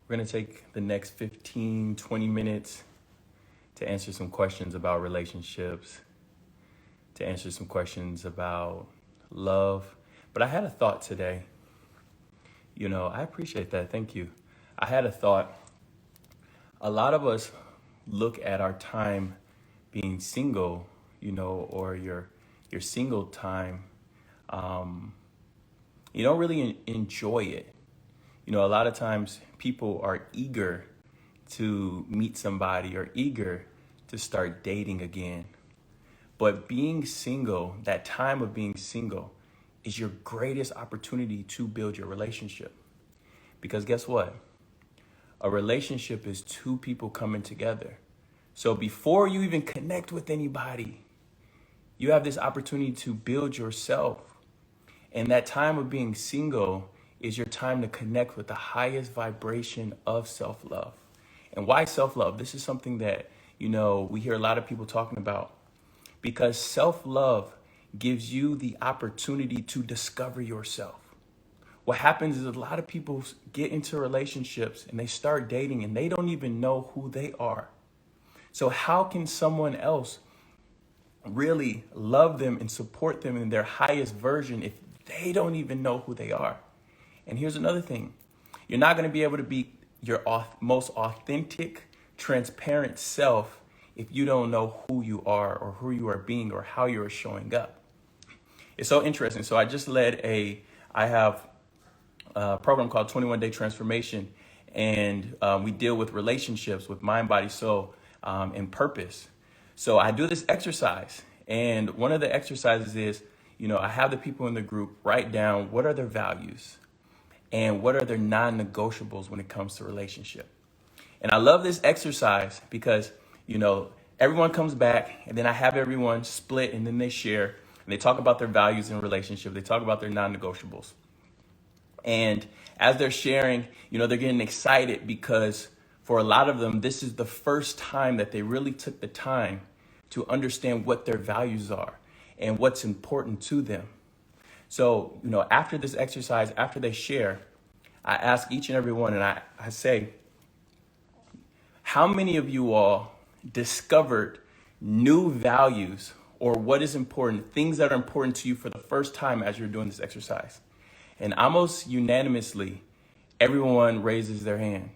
We're going to take the next 15, 20 minutes to answer some questions about relationships, to answer some questions about love. But I had a thought today. I appreciate that. Thank you. I had a thought. A lot of us look at our time being single, or your single time. You don't really enjoy it. A lot of times people are eager to meet somebody or eager to start dating again. But being single, that time of being single, is your greatest opportunity to build your relationship. Because guess what? A relationship is two people coming together. So before you even connect with anybody, you have this opportunity to build yourself. And that time of being single is your time to connect with the highest vibration of self-love. And why self-love? This is something that, we hear a lot of people talking about, because self-love gives you the opportunity to discover yourself. What happens is a lot of people get into relationships and they start dating and they don't even know who they are. So how can someone else really love them and support them in their highest version if they don't even know who they are? And here's another thing. You're not going to be able to be your most authentic, transparent self if you don't know who you are or who you are being or how you're showing up. It's so interesting. So I just I have a program called 21 Day Transformation, and we deal with relationships with mind, body, soul, and purpose. So I do this exercise, and one of the exercises is, I have the people in the group write down what are their values and what are their non-negotiables when it comes to relationship. And I love this exercise because, everyone comes back and then I have everyone split and then they share and they talk about their values in relationship. They talk about their non-negotiables. And as they're sharing, they're getting excited because for a lot of them, this is the first time that they really took the time to understand what their values are and what's important to them. So, after this exercise, after they share, I ask each and every one and I say, how many of you all discovered new values or what is important, things that are important to you for the first time as you're doing this exercise? And almost unanimously, everyone raises their hand.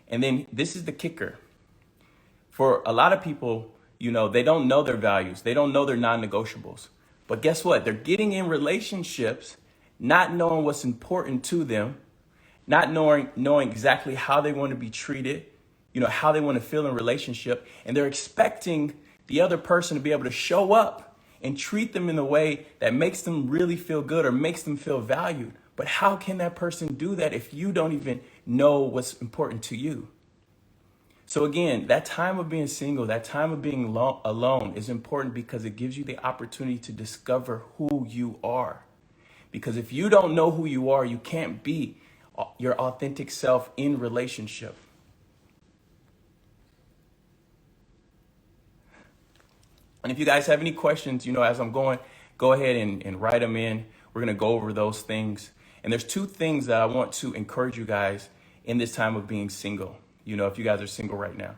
And then this is the kicker. For a lot of people, they don't know their values. They don't know their non-negotiables. But guess what? They're getting in relationships, not knowing what's important to them, not knowing exactly how they want to be treated, how they want to feel in relationship. And they're expecting the other person to be able to show up and treat them in a way that makes them really feel good or makes them feel valued. But how can that person do that if you don't even know what's important to you? So again, that time of being single, that time of being alone is important because it gives you the opportunity to discover who you are. Because if you don't know who you are, you can't be your authentic self in relationship. And if you guys have any questions, as I'm going, go ahead and write them in. We're going to go over those things. And there's two things that I want to encourage you guys in this time of being single. If you guys are single right now,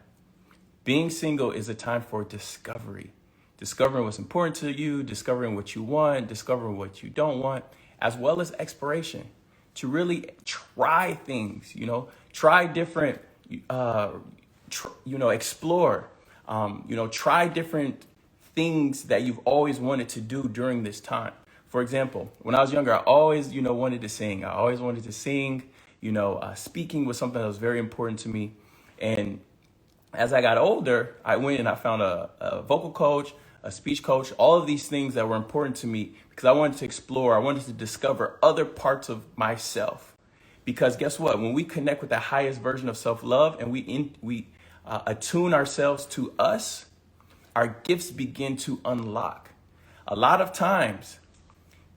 being single is a time for discovery, discovering what's important to you, discovering what you want, discovering what you don't want, as well as exploration, to really try things, try different, explore, try different things that you've always wanted to do during this time. For example, when I was younger, I always, wanted to sing. I always wanted to sing. Speaking was something that was very important to me. And as I got older, I went and I found a vocal coach, a speech coach, all of these things that were important to me because I wanted to explore. I wanted to discover other parts of myself. Because guess what? When we connect with the highest version of self-love and we attune ourselves to us, our gifts begin to unlock. A lot of times,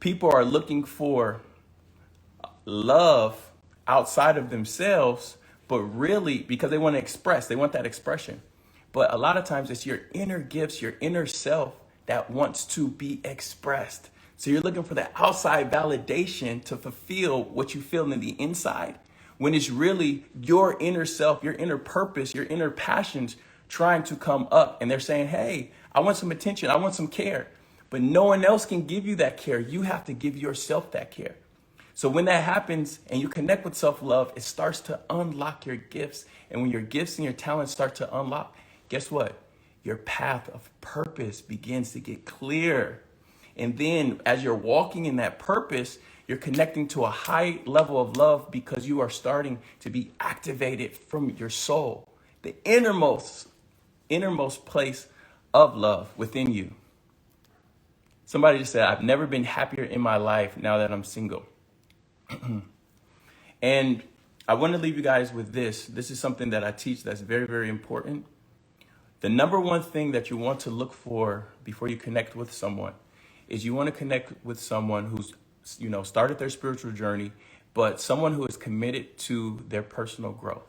people are looking for love outside of themselves, but really because they want to express, they want that expression. But a lot of times it's your inner gifts, your inner self that wants to be expressed. So you're looking for the outside validation to fulfill what you feel in the inside. when it's really your inner self, your inner purpose, your inner passions trying to come up. And they're saying, hey, I want some attention. I want some care. But no one else can give you that care. You have to give yourself that care. So when that happens and you connect with self-love, it starts to unlock your gifts. And when your gifts and your talents start to unlock, guess what? Your path of purpose begins to get clear. And then as you're walking in that purpose, you're connecting to a high level of love because you are starting to be activated from your soul, the innermost place of love within you. Somebody just said, I've never been happier in my life now that I'm single. And I want to leave you guys with this. This is something that I teach that's very, very important. The number one thing that you want to look for before you connect with someone is you want to connect with someone who's, started their spiritual journey, but someone who is committed to their personal growth,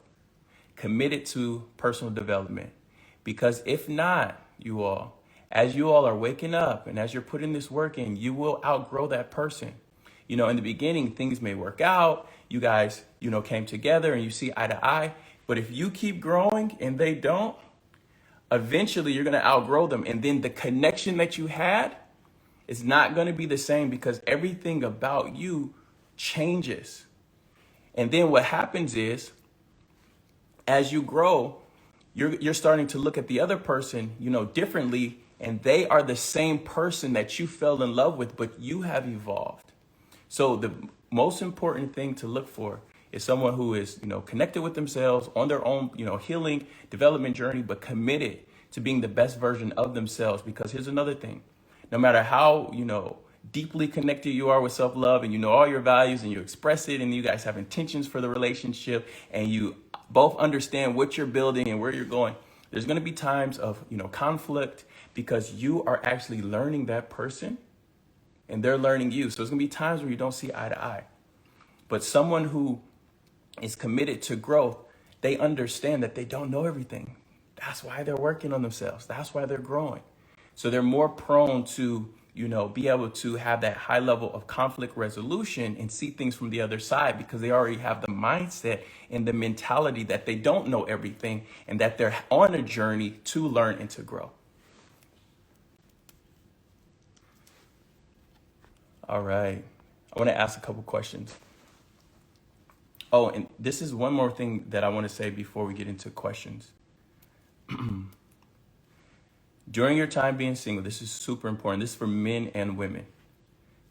committed to personal development. Because if not, as you all are waking up and as you're putting this work in, you will outgrow that person. In the beginning, things may work out. You guys, came together and you see eye to eye. But if you keep growing and they don't, eventually you're going to outgrow them. And then the connection that you had is not going to be the same because everything about you changes. And then what happens is, as you grow, you're starting to look at the other person, differently. And they are the same person that you fell in love with, but you have evolved. So the most important thing to look for is someone who is, connected with themselves on their own, healing, development journey, but committed to being the best version of themselves. Because here's another thing. No matter how, deeply connected you are with self-love and you know all your values and you express it and you guys have intentions for the relationship and you both understand what you're building and where you're going, there's going to be times of, conflict because you are actually learning that person and they're learning you. So there's going to be times where you don't see eye to eye. But someone who is committed to growth, they understand that they don't know everything. That's why they're working on themselves. That's why they're growing. So they're more prone to, be able to have that high level of conflict resolution and see things from the other side because they already have the mindset and the mentality that they don't know everything and that they're on a journey to learn and to grow. All right. I want to ask a couple questions. Oh, and this is one more thing that I want to say before we get into questions. During your time being single, this is super important. This is for men and women.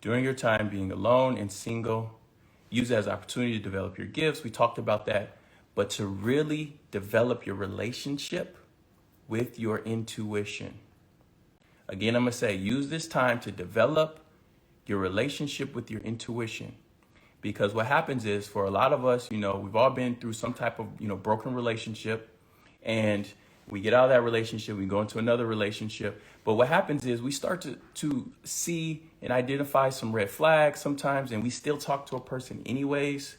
During your time being alone and single, use it as an opportunity to develop your gifts. We talked about that. But to really develop your relationship with your intuition. Again, I'm going to say, use this time to develop your relationship with your intuition. Because what happens is, for a lot of us, we've all been through some type of, broken relationship. And we get out of that relationship, we go into another relationship. But what happens is we start to see and identify some red flags sometimes, and we still talk to a person anyways.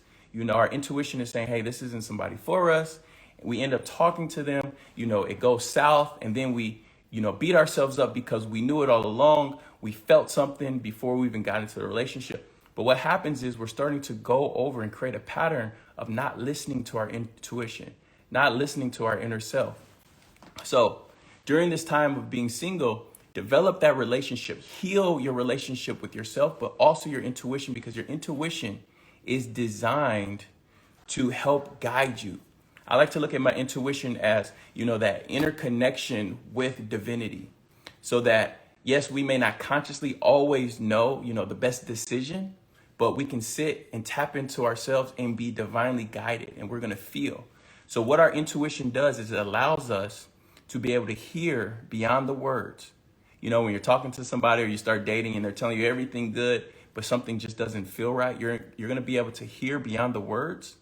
Our intuition is saying, hey, this isn't somebody for us. We end up talking to them, it goes south, and then we, beat ourselves up because we knew it all along. We felt something before we even got into the relationship. But what happens is we're starting to go over and create a pattern of not listening to our intuition, not listening to our inner self. So during this time of being single, develop that relationship, heal your relationship with yourself, but also your intuition, because your intuition is designed to help guide you. I like to look at my intuition as, that inner connection with divinity, so that, yes, we may not consciously always know, the best decision, but we can sit and tap into ourselves and be divinely guided, and we're going to feel. So what our intuition does is it allows us to be able to hear beyond the words. When you're talking to somebody or you start dating and they're telling you everything good, but something just doesn't feel right, you're going to be able to hear beyond the words,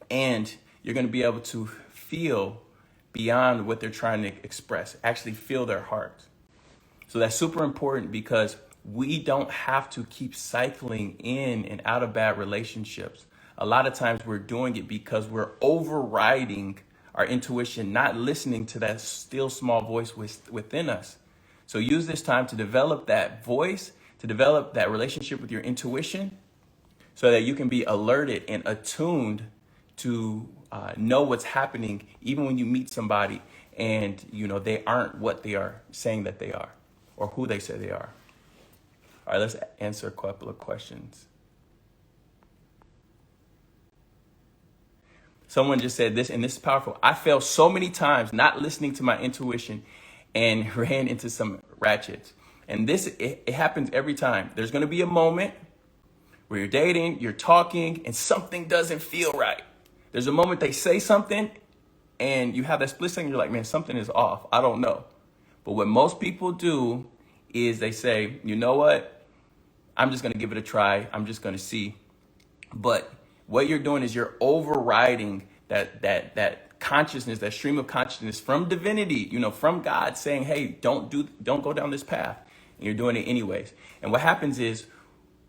and you're going to be able to feel beyond what they're trying to express, actually feel their heart. So that's super important, because we don't have to keep cycling in and out of bad relationships. A lot of times we're doing it because we're overriding our intuition, not listening to that still small voice within us. So use this time to develop that voice, to develop that relationship with your intuition, so that you can be alerted and attuned to know what's happening, even when you meet somebody and they aren't what they are saying that they are, or who they say they are. All right, let's answer a couple of questions. Someone just said this, and this is powerful. I failed so many times not listening to my intuition and ran into some ratchets. And this, it happens every time. There's going to be a moment where you're dating, you're talking, and something doesn't feel right. There's a moment they say something, and you have that split second, you're like, man, something is off. I don't know. But what most people do is they say, you know what? I'm just going to give it a try. I'm just going to see. But what you're doing is you're overriding that consciousness, that stream of consciousness from divinity, from God saying, hey, don't go down this path. And you're doing it anyways. And what happens is,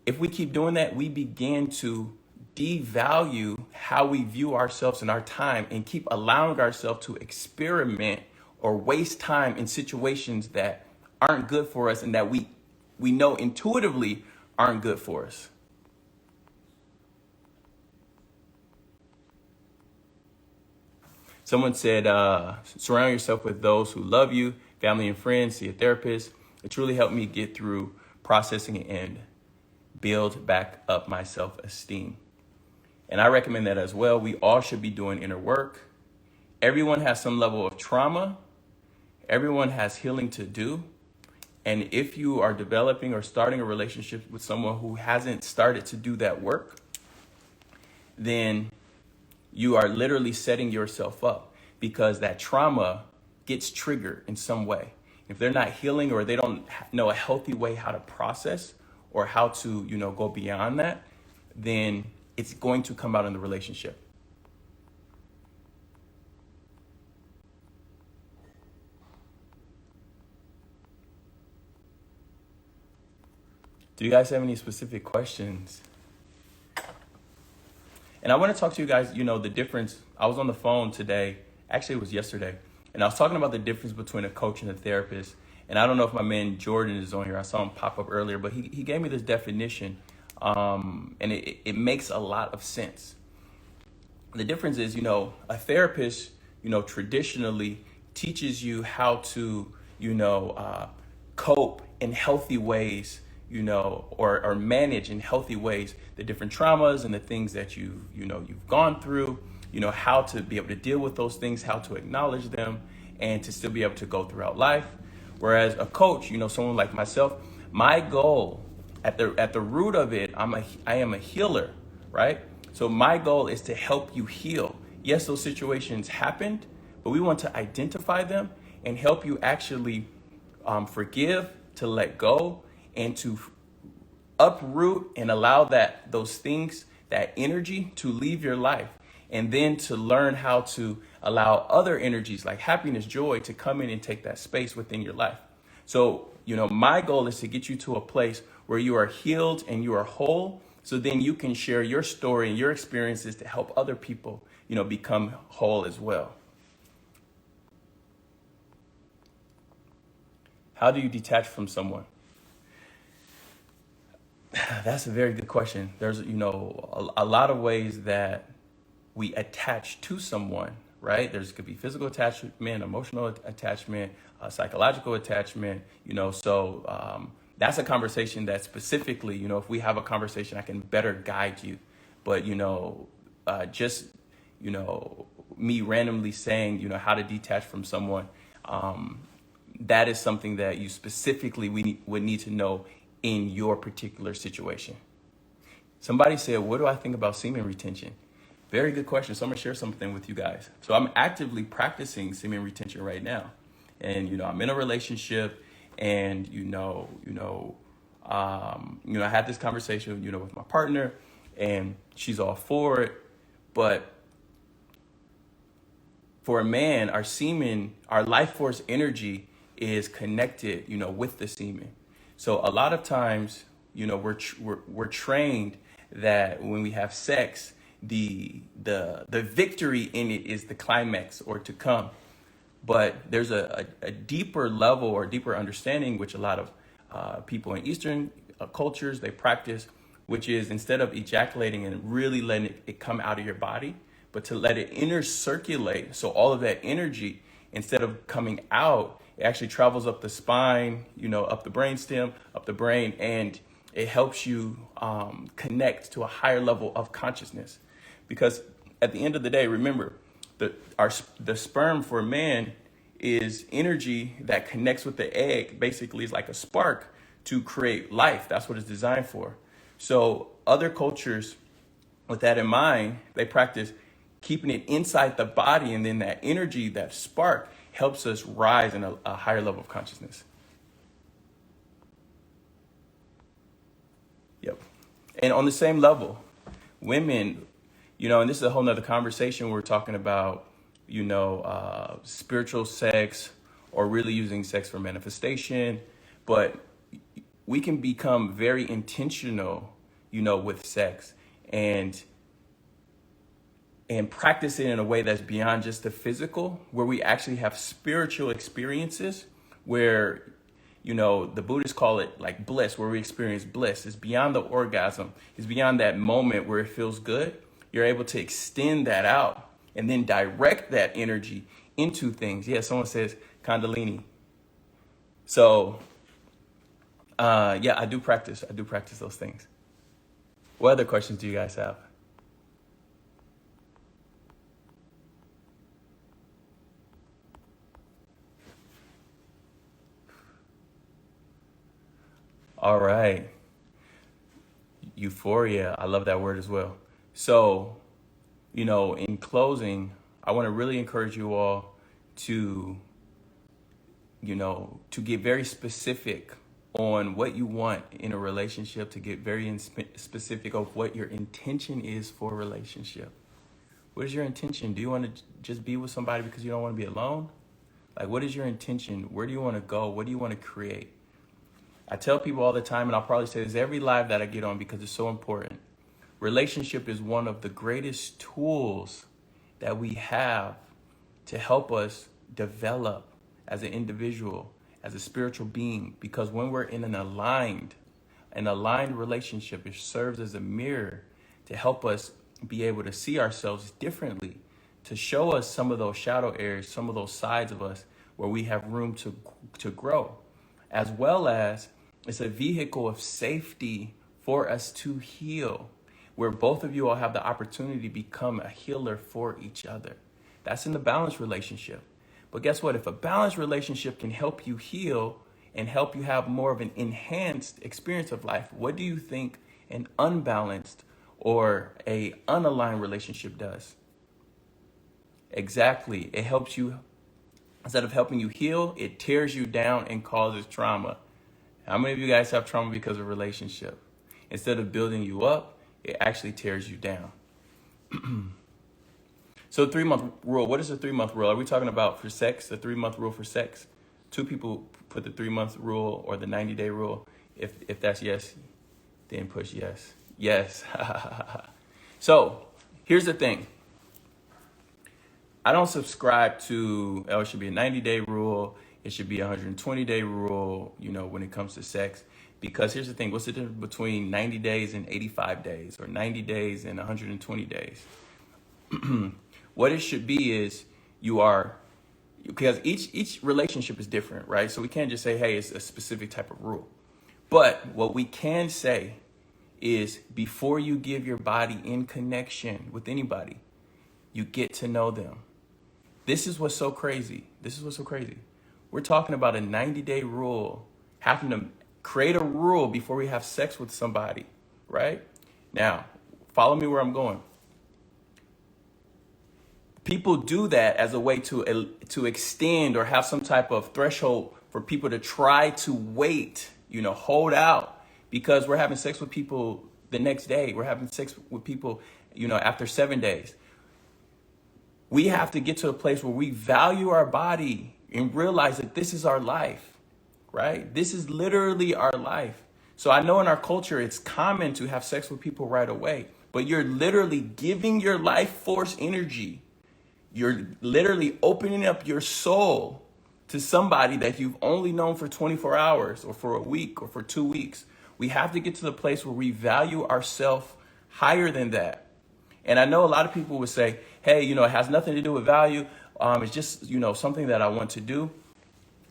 if we keep doing that, we begin to devalue how we view ourselves and our time, and keep allowing ourselves to experiment or waste time in situations that aren't good for us and that we know intuitively aren't good for us. Someone said, surround yourself with those who love you, family and friends, see a therapist. It truly helped me get through processing and build back up my self-esteem. And I recommend that as well. We all should be doing inner work. Everyone has some level of trauma. Everyone has healing to do. And if you are developing or starting a relationship with someone who hasn't started to do that work, then you are literally setting yourself up, because that trauma gets triggered in some way. If they're not healing, or they don't know a healthy way how to process or how to, go beyond that, then it's going to come out in the relationship. Do you guys have any specific questions? And I want to talk to you guys, the difference. I was on the phone today, actually it was yesterday, and I was talking about the difference between a coach and a therapist. And I don't know if my man Jordan is on here. I saw him pop up earlier, but he gave me this definition, and it makes a lot of sense. The difference is, a therapist, traditionally teaches you how to, cope in healthy ways, or manage in healthy ways the different traumas and the things that you've gone through, how to be able to deal with those things, how to acknowledge them, and to still be able to go throughout life. Whereas a coach, someone like myself, my goal at the root of it, I am a healer, right? So my goal is to help you heal. Yes, those situations happened, but we want to identify them and help you actually forgive, to let go, and to uproot and allow those things, that energy, to leave your life. And then to learn how to allow other energies like happiness, joy, to come in and take that space within your life. So, my goal is to get you to a place where you are healed and you are whole. So then you can share your story and your experiences to help other people, become whole as well. How do you detach from someone? That's a very good question. There's, a lot of ways that we attach to someone, right? Could be physical attachment, emotional attachment, psychological attachment, so that's a conversation that specifically, if we have a conversation, I can better guide you. But, just, me randomly saying, how to detach from someone, that is something that you specifically would need to know in your particular situation. Somebody said, what do I think about semen retention? Very good question. So I'm gonna share something with you guys. So I'm actively practicing semen retention right now. And, I'm in a relationship, and, I had this conversation, with my partner, and she's all for it. But for a man, our semen, our life force energy is connected, with the semen. So a lot of times, we're trained that when we have sex, the victory in it is the climax, or to come. But there's a deeper level or deeper understanding, which a lot of people in Eastern cultures, they practice, which is instead of ejaculating and really letting it come out of your body, but to let it inner circulate. So all of that energy, instead of coming out, it actually travels up the spine, up the brainstem, up the brain, and it helps you connect to a higher level of consciousness. Because at the end of the day, remember, the sperm for a man is energy that connects with the egg. Basically, is like a spark to create life. That's what it's designed for. So other cultures, with that in mind, they practice keeping it inside the body, and then that energy, that spark, helps us rise in a higher level of consciousness. Yep. And on the same level, women, and this is a whole nother conversation. We're talking about, spiritual sex or really using sex for manifestation. But we can become very intentional, with sex and practice it in a way that's beyond just the physical, where we actually have spiritual experiences where, the Buddhists call it like bliss, where we experience bliss. It's beyond the orgasm. It's beyond that moment where it feels good. You're able to extend that out and then direct that energy into things. Yeah, someone says Kundalini. So, I do practice those things. What other questions do you guys have? All right. Euphoria. I love that word as well. So, in closing, I want to really encourage you all to, to get very specific on what you want in a relationship, to get very specific of what your intention is for a relationship. What is your intention? Do you want to just be with somebody because you don't want to be alone? Like, what is your intention? Where do you want to go? What do you want to create? I tell people all the time, and I'll probably say this every live that I get on because it's so important. Relationship is one of the greatest tools that we have to help us develop as an individual, as a spiritual being. Because when we're in an aligned relationship, it serves as a mirror to help us be able to see ourselves differently, to show us some of those shadow areas, some of those sides of us where we have room to grow, as well as it's a vehicle of safety for us to heal, where both of you all have the opportunity to become a healer for each other. That's in the balanced relationship. But guess what? If a balanced relationship can help you heal and help you have more of an enhanced experience of life, what do you think an unbalanced or a unaligned relationship does? Exactly. It helps you, instead of helping you heal, it tears you down and causes trauma. How many of you guys have trauma because of a relationship? Instead of building you up, it actually tears you down. So 3-month rule, what is the 3-month rule? Are we talking about for sex, the 3-month rule for sex? 2 people put the 3-month rule or the 90-day rule. If that's yes, then push yes. Yes. So here's the thing. I don't subscribe to, it should be a 90-day rule. It should be a 120-day rule, when it comes to sex. Because here's the thing. What's the difference between 90 days and 85 days or 90 days and 120 days? What it should be is because each relationship is different, right? So we can't just say, hey, it's a specific type of rule. But what we can say is before you give your body in connection with anybody, you get to know them. This is what's so crazy. We're talking about a 90-day rule, having to create a rule before we have sex with somebody, right? Now, follow me where I'm going. People do that as a way to extend or have some type of threshold for people to try to wait, hold out, because we're having sex with people the next day. We're having sex with people, after 7 days. We have to get to a place where we value our body and realize that this is our life, right? This is literally our life. So I know in our culture, it's common to have sex with people right away, but you're literally giving your life force energy. You're literally opening up your soul to somebody that you've only known for 24 hours or for a week or for 2 weeks, We have to get to the place where we value ourselves higher than that. And I know a lot of people would say, hey, it has nothing to do with value. It's just, something that I want to do.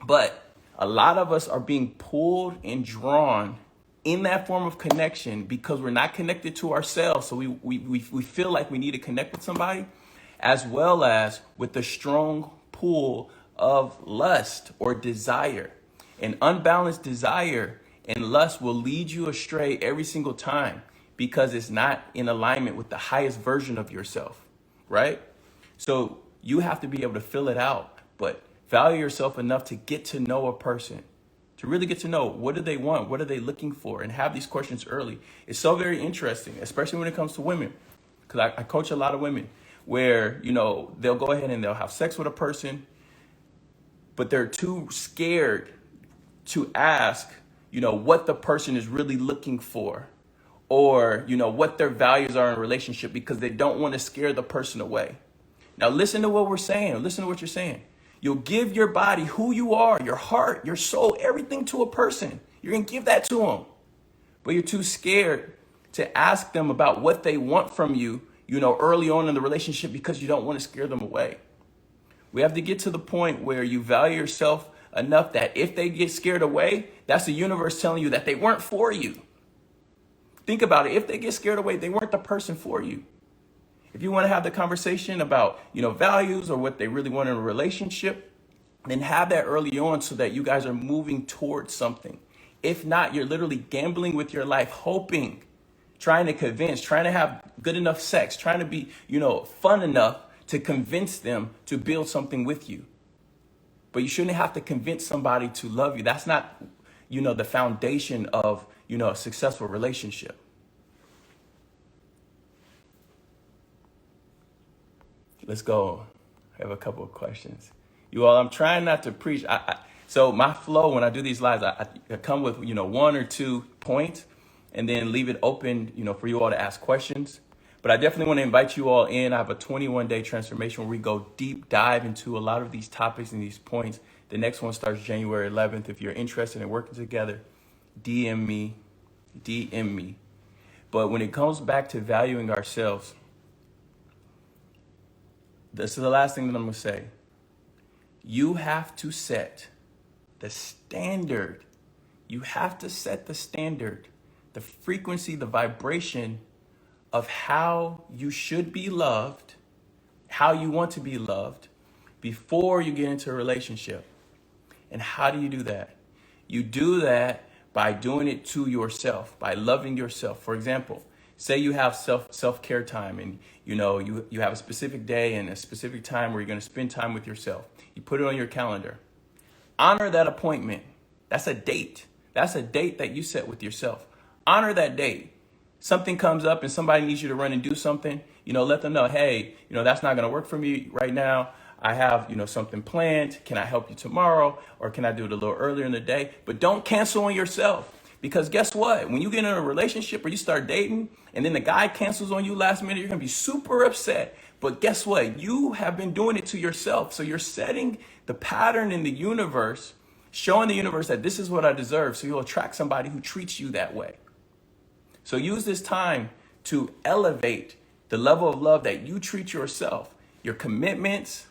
But a lot of us are being pulled and drawn in that form of connection because we're not connected to ourselves. So we feel like we need to connect with somebody, as well as with the strong pull of lust or desire. An unbalanced desire and lust will lead you astray every single time because it's not in alignment with the highest version of yourself, right? So you have to be able to fill it out, but value yourself enough to get to know a person, to really get to know what do they want, what are they looking for, and have these questions early. It's so very interesting, especially when it comes to women, because I coach a lot of women where, they'll go ahead and they'll have sex with a person, but they're too scared to ask, what the person is really looking for, or, what their values are in a relationship because they don't want to scare the person away. Now, listen to what we're saying. Listen to what you're saying. You'll give your body, who you are, your heart, your soul, everything to a person. You're going to give that to them. But you're too scared to ask them about what they want from you, early on in the relationship because you don't want to scare them away. We have to get to the point where you value yourself enough that if they get scared away, that's the universe telling you that they weren't for you. Think about it. If they get scared away, they weren't the person for you. If you want to have the conversation about, values or what they really want in a relationship, then have that early on so that you guys are moving towards something. If not, you're literally gambling with your life, hoping, trying to convince, trying to have good enough sex, trying to be, fun enough to convince them to build something with you. But you shouldn't have to convince somebody to love you. That's not, the foundation of, a successful relationship. Let's go. I have a couple of questions. You all, I'm trying not to preach. So my flow when I do these lives, I come with, one or two points and then leave it open, for you all to ask questions. But I definitely want to invite you all in. I have a 21-day transformation where we go deep dive into a lot of these topics and these points. The next one starts January 11th. If you're interested in working together, DM me. But when it comes back to valuing ourselves, this is the last thing that I'm going to say. You have to set the standard. You have to set the standard, the frequency, the vibration of how you should be loved, how you want to be loved before you get into a relationship. And how do you do that? You do that by doing it to yourself, by loving yourself. For example, say you have self-care time and you have a specific day and a specific time where you're going to spend time with yourself. You put it on your calendar. Honor that appointment. That's a date. That's a date that you set with yourself. Honor that date. Something comes up and somebody needs you to run and do something, let them know, hey, that's not going to work for me right now. I have, something planned. Can I help you tomorrow? Or can I do it a little earlier in the day? But don't cancel on yourself. Because guess what? When you get in a relationship or you start dating and then the guy cancels on you last minute, you're going to be super upset. But guess what? You have been doing it to yourself. So you're setting the pattern in the universe, showing the universe that this is what I deserve. So you'll attract somebody who treats you that way. So use this time to elevate the level of love that you treat yourself, your commitments,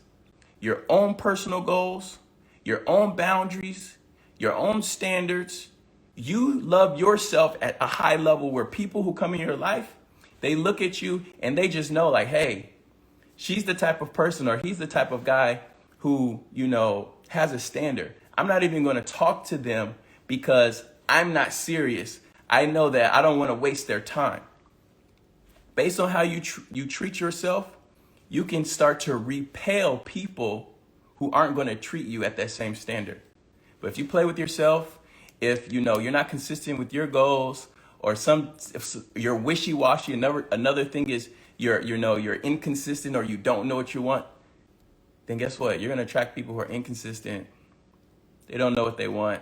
your own personal goals, your own boundaries, your own standards. You love yourself at a high level where people who come in your life, they look at you and they just know like, hey, she's the type of person or he's the type of guy who, has a standard. I'm not even going to talk to them because I'm not serious. I know that I don't want to waste their time. Based on how you treat yourself, you can start to repel people who aren't going to treat you at that same standard. But if you play with yourself, if you're not consistent with your goals, or if you're wishy-washy, another thing is you're inconsistent or you don't know what you want, then guess what? You're going to attract people who are inconsistent. They don't know what they want.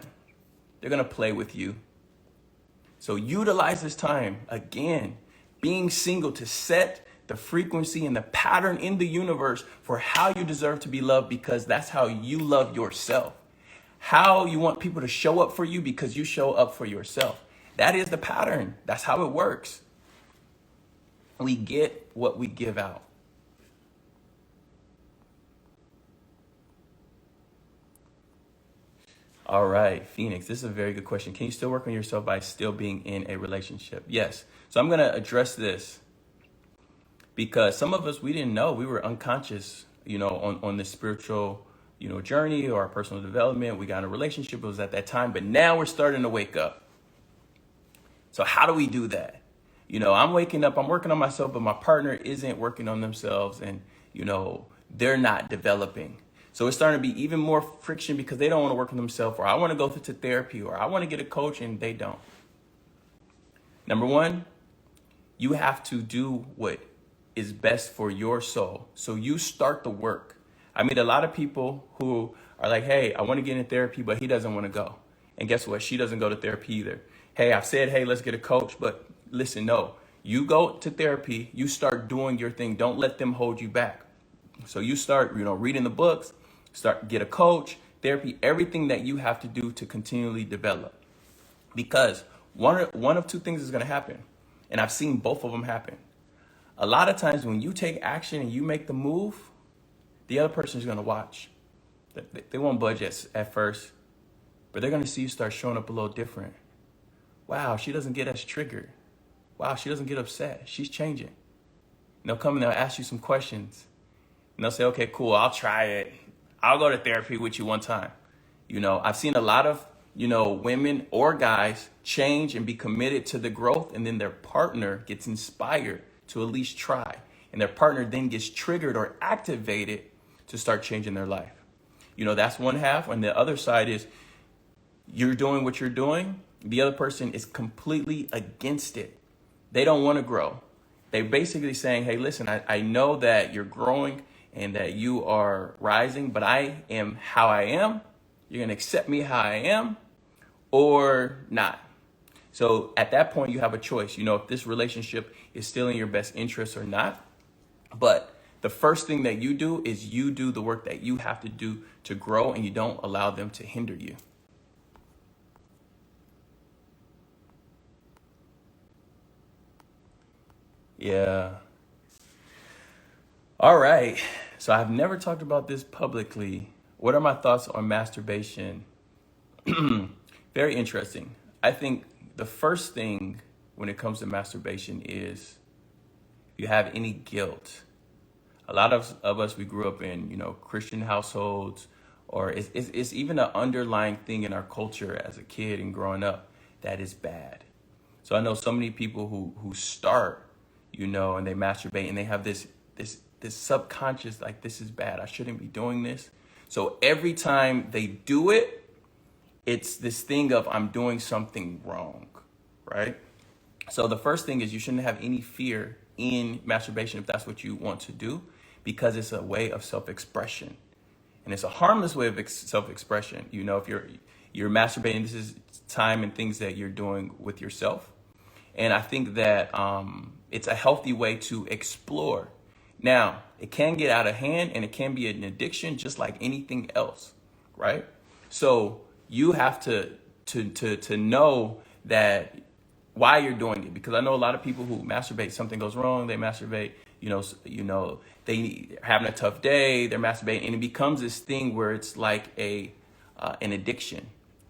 They're going to play with you. So utilize this time, again, being single, to set the frequency and the pattern in the universe for how you deserve to be loved, because that's how you love yourself. How you want people to show up for you because you show up for yourself. That is the pattern. That's how it works. We get what we give out. All right, Phoenix, this is a very good question. Can you still work on yourself by still being in a relationship? Yes. So I'm going to address this because some of us, we didn't know. We were unconscious, on this spiritual, journey or our personal development. We got in a relationship. It was at that time, but now we're starting to wake up. So how do we do that? I'm waking up, I'm working on myself, but my partner isn't working on themselves, and, they're not developing. So it's starting to be even more friction because they don't want to work on themselves, or I want to go to therapy, or I want to get a coach and they don't. Number one, you have to do what is best for your soul. So you start the work. I meet a lot of people who are like, hey, I want to get in therapy, but he doesn't want to go. And guess what? She doesn't go to therapy either. Hey, I've said, hey, let's get a coach, but listen, no. You go to therapy, you start doing your thing. Don't let them hold you back. So you start, reading the books, get a coach, therapy, everything that you have to do to continually develop. Because one of two things is going to happen. And I've seen both of them happen. A lot of times when you take action and you make the move, the other person is going to watch. They won't budge at first, but they're going to see you start showing up a little different. Wow, she doesn't get as triggered. Wow, she doesn't get upset. She's changing. And they'll come and they'll ask you some questions. And they'll say, okay, cool, I'll try it. I'll go to therapy with you one time. I've seen a lot of, women or guys change and be committed to the growth, and then their partner gets inspired to at least try. And their partner then gets triggered or activated to start changing their life. That's one half. And the other side is you're doing what you're doing. The other person is completely against it. They don't want to grow. They're basically saying, hey, listen, I know that you're growing and that you are rising, but I am how I am. You're going to accept me how I am or not. So at that point, you have a choice, if this relationship is still in your best interest or not. But the first thing that you do is you do the work that you have to do to grow, and you don't allow them to hinder you. Yeah. All right. So I've never talked about this publicly. What are my thoughts on masturbation? Very interesting. I think the first thing when it comes to masturbation is if you have any guilt. A lot of us, we grew up in, Christian households, or it's even an underlying thing in our culture as a kid and growing up that is bad. So I know so many people who start, and they masturbate and they have this subconscious, like, this is bad. I shouldn't be doing this. So every time they do it, it's this thing of I'm doing something wrong, right? So the first thing is you shouldn't have any fear in masturbation if that's what you want to do, because it's a way of self-expression. And it's a harmless way of self-expression. If you're masturbating, this is time and things that you're doing with yourself. And I think that it's a healthy way to explore. Now, it can get out of hand and it can be an addiction just like anything else, right? So you have to know that why you're doing it, because I know a lot of people who masturbate, something goes wrong, they masturbate, they having a tough day, they're masturbating, and it becomes this thing where it's like an addiction,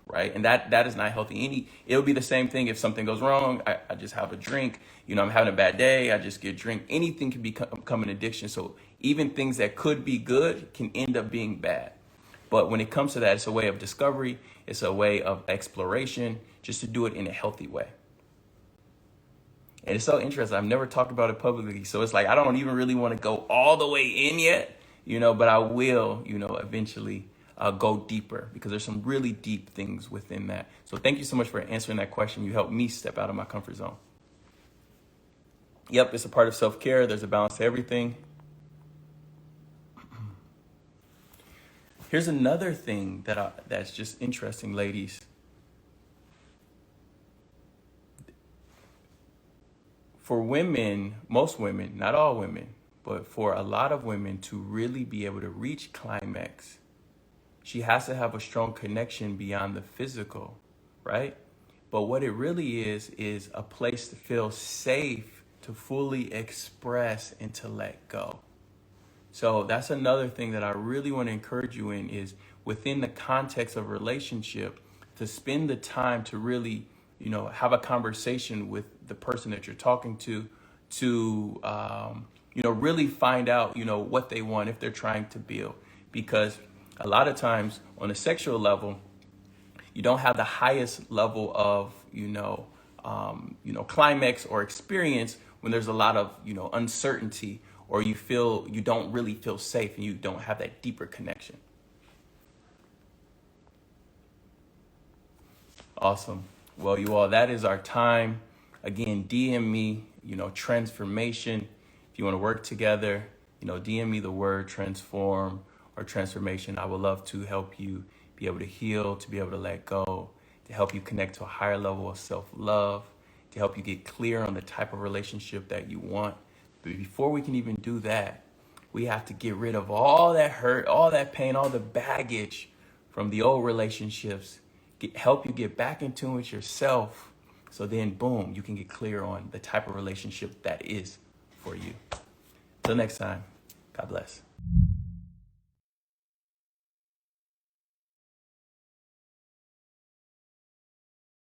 right? And that is not healthy. It would be the same thing if something goes wrong, I just have a drink, I'm having a bad day, I just get a drink. Anything can become an addiction. So even things that could be good can end up being bad. But when it comes to that, it's a way of discovery, it's a way of exploration, just to do it in a healthy way. And it's so interesting. I've never talked about it publicly. So it's like, I don't even really want to go all the way in yet, but I will, eventually go deeper, because there's some really deep things within that. So thank you so much for answering that question. You helped me step out of my comfort zone. Yep, it's a part of self-care. There's a balance to everything. Here's another thing that's just interesting, ladies. For women, most women, not all women, but for a lot of women to really be able to reach climax, she has to have a strong connection beyond the physical, right? But what it really is a place to feel safe, to fully express and to let go. So that's another thing that I really want to encourage you in is within the context of a relationship to spend the time to really, have a conversation with the person that you're talking to, really find out, what they want if they're trying to build. Because a lot of times on a sexual level, you don't have the highest level of, climax or experience when there's a lot of, uncertainty, or you don't really feel safe and you don't have that deeper connection. Awesome. Well, you all, that is our time. Again, DM me, transformation. If you want to work together, DM me the word transform or transformation. I would love to help you be able to heal, to be able to let go, to help you connect to a higher level of self-love, to help you get clear on the type of relationship that you want. But before we can even do that, we have to get rid of all that hurt, all that pain, all the baggage from the old relationships, help you get back in tune with yourself. So then, boom, you can get clear on the type of relationship that is for you. Till next time, God bless.